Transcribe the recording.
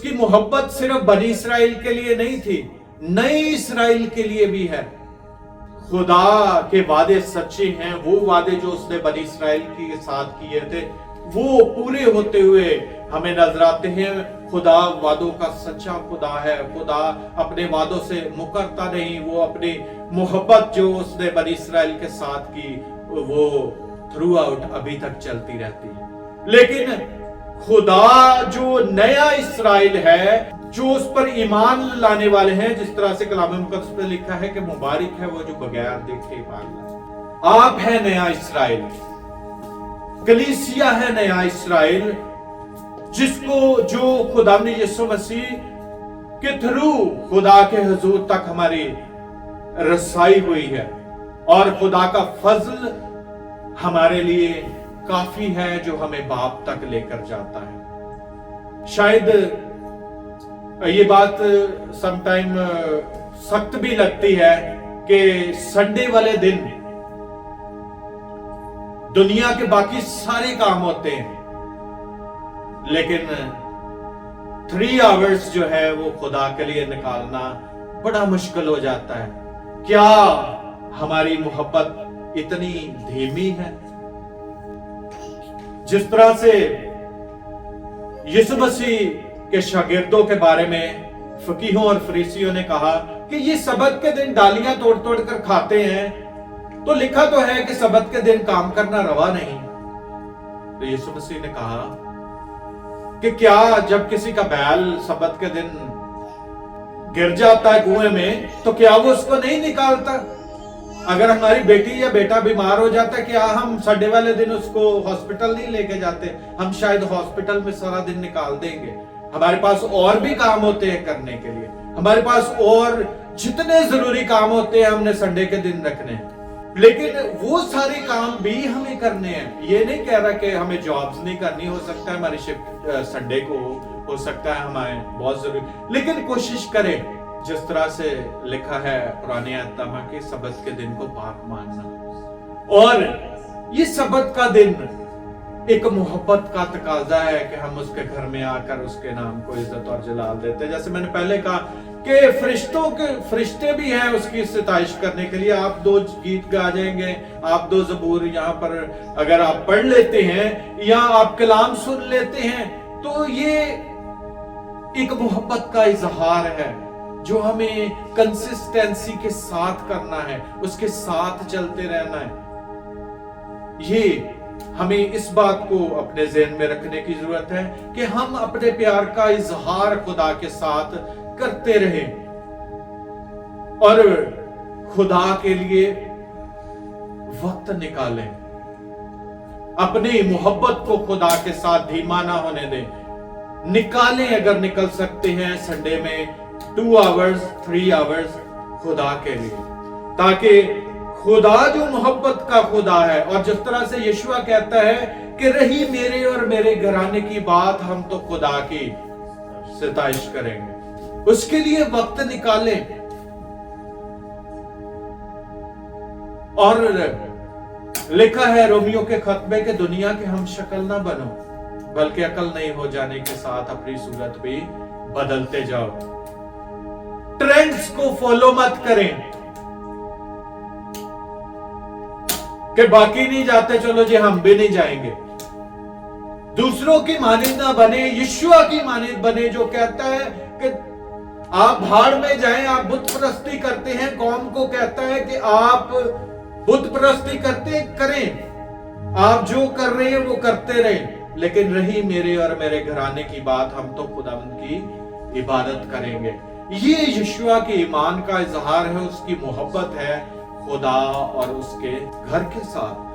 उसकी मोहब्बत सिर्फ बनी इसराइल के लिए नहीं थी, नई इसराइल के लिए भी है। खुदा के वादे सच्चे हैं। वो वादे जो उसने बनी इसराइल के साथ किए थे वो पूरे होते हुए हमें नजर आते हैं। खुदा वादों का सच्चा खुदा है। खुदा अपने वादों से मुकरता नहीं। वो अपनी मोहब्बत जो उसने बनी इसराइल के साथ की वो थ्रू आउट अभी तक चलती रहती है। लेकिन खुदा जो नया इसराइल है, जो उस पर ईमान लाने वाले हैं, जिस तरह से कलाम मुकद्दस में लिखा है कि मुबारक है वो जो बगैर देखे ईमान लाए। आप है नया इसराइल, कलीसिया है नया इसराइल, जिसको जो खुदा ने यीशु मसीह के थ्रू खुदा के हुजूर तक हमारी रसाई हुई है। और खुदा का फजल हमारे लिए काफी है जो हमें बाप तक लेकर जाता है। शायद ये बात समटाइम सख्त भी लगती है कि संडे वाले दिन दुनिया के बाकी सारे काम होते हैं, लेकिन 3 आवर्स जो है वो खुदा के लिए निकालना बड़ा मुश्किल हो जाता है। क्या हमारी मोहब्बत इतनी धीमी है? जिस तरह से यीशु मसीह के शागिर्दों के बारे में फकीहों और फरीसियों ने कहा कि ये सबत के दिन डालियां तोड़ तोड़ कर खाते हैं, तो लिखा तो है कि सबत के दिन काम करना रवा नहीं। तो यीशु मसीह ने कहा कि क्या जब किसी का बैल सबत के दिन गिर जाता है कुएं में तो क्या वो उसको नहीं निकालता? अगर हमारी बेटी या बेटा बीमार हो जाता है, क्या हम संडे वाले दिन उसको हॉस्पिटल नहीं लेके जाते? हम शायद हॉस्पिटल में सारा दिन निकाल देंगे। हमारे पास और भी काम होते हैं करने के लिए, हमारे पास और जितने जरूरी काम होते हैं हमने संडे के दिन रखने हैं, लेकिन वो सारे काम भी हमें करने हैं। ये नहीं कह रहा कि हमें जॉब्स नहीं करनी, हो सकता है हमारी शिफ्ट संडे को हो सकता है हमें बहुत जरूरी, लेकिन कोशिश करें जिस तरह से लिखा है पुराने अहद के सबत के दिन को पाक मानना। और ये सबत का दिन एक मोहब्बत का तकाजा है कि हम उसके घर में आकर उसके नाम को इज्जत और जलाल देते हैं। जैसे मैंने पहले कहा कि फरिश्ते भी हैं उसकी सिताइश करने के लिए। आप 2 गीत गा जाएंगे, आप 2 ज़बूर यहाँ पर अगर आप पढ़ लेते हैं या आप कलाम सुन लेते हैं, तो ये एक मोहब्बत का इजहार है जो हमें कंसिस्टेंसी के साथ करना है, उसके साथ चलते रहना है। ये हमें इस बात को अपने ज़हन में रखने की जरूरत है कि हम अपने प्यार का इजहार खुदा के साथ करते रहें और खुदा के लिए वक्त निकालें। अपनी मोहब्बत को खुदा के साथ धीमा ना होने दें। निकालें अगर निकल सकते हैं संडे में 2 आवर्स 3 आवर्स खुदा के लिए, ताकि खुदा जो मोहब्बत का खुदा है, और जिस तरह से यीशुआ कहता है कि रही मेरे और मेरे घराने की बात, हम तो खुदा की सिताइश करेंगे। उसके लिए वक्त निकालें। और लिखा है रोमियो के खत में कि दुनिया के हम शक्ल ना बनो, बल्कि अकल नहीं हो जाने के साथ अपनी सूरत भी बदलते जाओ। ट्रेंड्स को फॉलो मत करें कि बाकी नहीं जाते चलो जी हम भी नहीं जाएंगे। दूसरों की मानिंद ना बने, यीशुआ की मानिंद बने जो कहता है कि आप भाड़ में जाएं। आप बुत परस्ती करते हैं, कौम को कहता है कि आप बुत परस्ती करते करें, आप जो कर रहे हैं वो करते रहें, लेकिन रही मेरे और मेरे घराने की बात, हम तो खुदावंद की इबादत करेंगे। ये यीशुआ के ईमान का इजहार है, उसकी मोहब्बत है खुदा और उसके घर के साथ।